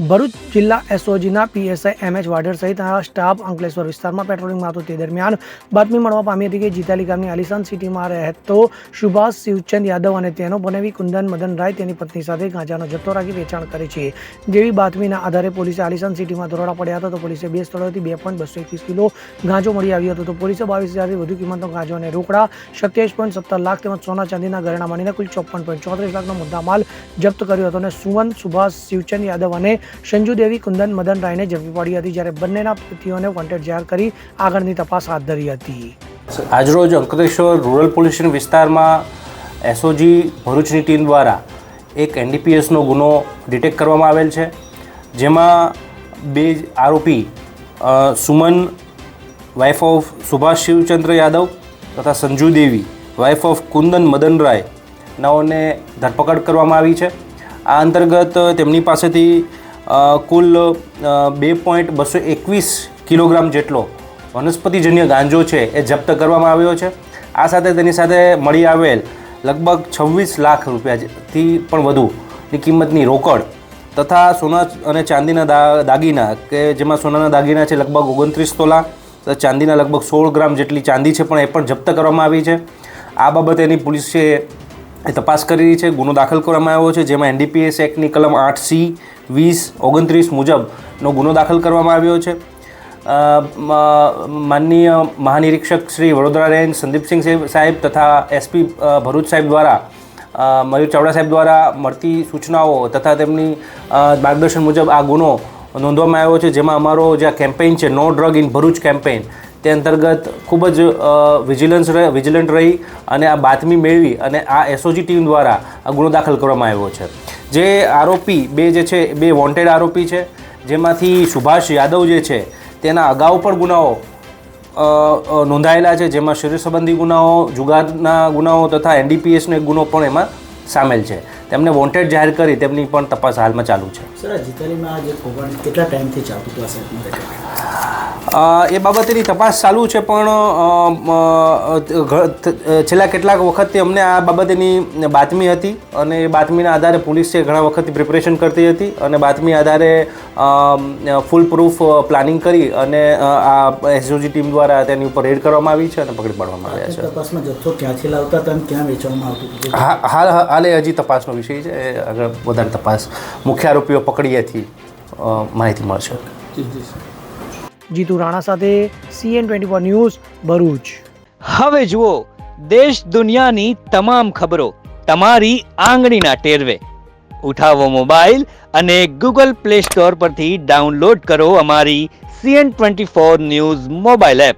ભરૂચ જિલ્લા એસઓજીના PSI MH Vadher સહિત staff Ankleshwar વિસ્તારમાં પેટ્રોલિંગમાં હતો તે દરમિયાન બાતમી મળવા પામી હતી કે જીતાલી ગામની આલિશાન સિટીમાં રહેતો સુભાષ શિવચંદ યાદવ અને તેનો બનેવી કુંદન મદન રાય તેની પત્ની સાથે ગાંજાનો જથ્થો રાખી વેચાણ કરે છે. જેવી બાતમીના આધારે પોલીસે આલિશાન સિટીમાં દરોડા પડ્યા હતા તો પોલીસે 2 સ્થળોથી 2.221 કિલો ગાંજો મળી આવ્યો હતો. તો પોલીસે 22,000થી વધુ કિંમતનો ગાંજો અને રોકડા 27.17 લાખ તેમજ સોના ચાંદીના ઘરેણા મળીને કુલ 54.34 લાખનો મુદ્દામાલ જપ્ત કર્યો હતો અને સુમન સુભાષ શિવચંદ યાદવ અને સંજુ દેવી કુંદન મદન રાયને ઝડપી પાડી હતી, જ્યારે બંનેના પતિઓને વોન્ટેડ જાહેર કરી આગળની તપાસ હાથ ધરી હતી. આજરોજ અંકલેશ્વર રૂરલ પોલીસ સ્ટેશન વિસ્તારમાં એસઓજી ભરૂચની ટીમ દ્વારા એક એનડીપીએસનો ગુનો ડિટેક્ટ કરવામાં આવેલ છે, જેમાં 2 આરોપી સુમન વાઇફ ઓફ સુભાષ શિવચંદ્ર યાદવ તથા સંજુ દેવી વાઇફ ઓફ કુંદન મદન રાય નાઓને ધરપકડ કરવામાં આવી છે. આ અંતર્ગત તેમની પાસેથી કુલ 2.221 કિલોગ્રામ જેટલો વનસ્પતિજન્ય ગાંજો છે એ જપ્ત કરવામાં આવ્યો છે. આ સાથે તેની સાથે મળી આવેલ લગભગ 26 લાખ રૂપિયાથી પણ વધુની કિંમતની રોકડ તથા સોના અને ચાંદીના દાગીના કે જેમાં સોનાના દાગીના છે લગભગ 29 તોલા, ચાંદીના લગભગ 16 ગ્રામ જેટલી ચાંદી છે પણ એ પણ જપ્ત કરવામાં આવી છે. આ બાબતે એની પોલીસે તપાસ કરી રહી છે. ગુનો દાખલ કરવામાં આવ્યો છે, જેમાં એનડીપીએસ એક્ટની કલમ 8C 2029 મુજબનો ગુનો દાખલ કરવામાં આવ્યો છે. માનનીય મહાનિરીક્ષક શ્રી વડોદરા રેન્જ સંદીપસિંહ સાહેબ તથા એસપી ભરૂચ સાહેબ દ્વારા મયુર ચાવડા સાહેબ દ્વારા મળતી સૂચનાઓ તથા તેમની માર્ગદર્શન મુજબ આ ગુનો નોંધવામાં આવ્યો છે, જેમાં અમારો જે કેમ્પેઇન છે નો ડ્રગ ઇન ભરૂચ કેમ્પેઇન તે અંતર્ગત ખૂબ જ વિજિલન્ટ રહી અને આ બાતમી મેળવી અને આ એસઓજી ટીમ દ્વારા આ ગુનો દાખલ કરવામાં આવ્યો છે. જે આરોપી 2 જે છે 2 વોન્ટેડ આરોપી છે, જેમાંથી સુભાષ યાદવ જે છે તેના અગાઉ પણ ગુનાઓ નોંધાયેલા છે, જેમાં શરીર સંબંધી ગુનાઓ, જુગારના ગુનાઓ તથા એનડીપીએસનો એક ગુનો પણ એમાં સામેલ છે. તેમને વોન્ટેડ જાહેર કરી તેમની પણ તપાસ હાલમાં ચાલુ છે. સર, જીતાલીમાં જે કૌભાંડ કેટલા ટાઈમથી ચાલતું હશે? એ બાબતેની તપાસ ચાલુ છે, પણ છેલ્લા કેટલાક વખતથી અમને આ બાબતેની બાતમી હતી અને એ બાતમીના આધારે પોલીસે ઘણા વખતથી પ્રિપરેશન કરતી હતી અને બાતમી આધારે ફૂલ પ્રૂફ પ્લાનિંગ કરી અને આ એસઓજી ટીમ દ્વારા તેની ઉપર રેડ કરવામાં આવી છે અને પકડી પાડવામાં આવ્યા છે. તપાસમાં જથ્થો ક્યાંથી લાવતા હતા અને ક્યાં વેચવામાં આવતું હતું? હાલે હજી તપાસનો વિષય છે. આગળ વધારે તપાસ મુખ્ય આરોપીઓ પકડીએથી માહિતી મળશે. જીતુ રાણા સાથે CN24 ન્યૂઝ ભરૂચ. હવે જુઓ દેશ દુનિયાની તમામ ખબરો તમારી આંગળીના ટેરવે. ઉઠાવો મોબાઈલ અને Google Play Store પરથી ડાઉનલોડ કરો અમારી CN24 ન્યૂઝ મોબાઈલ એપ.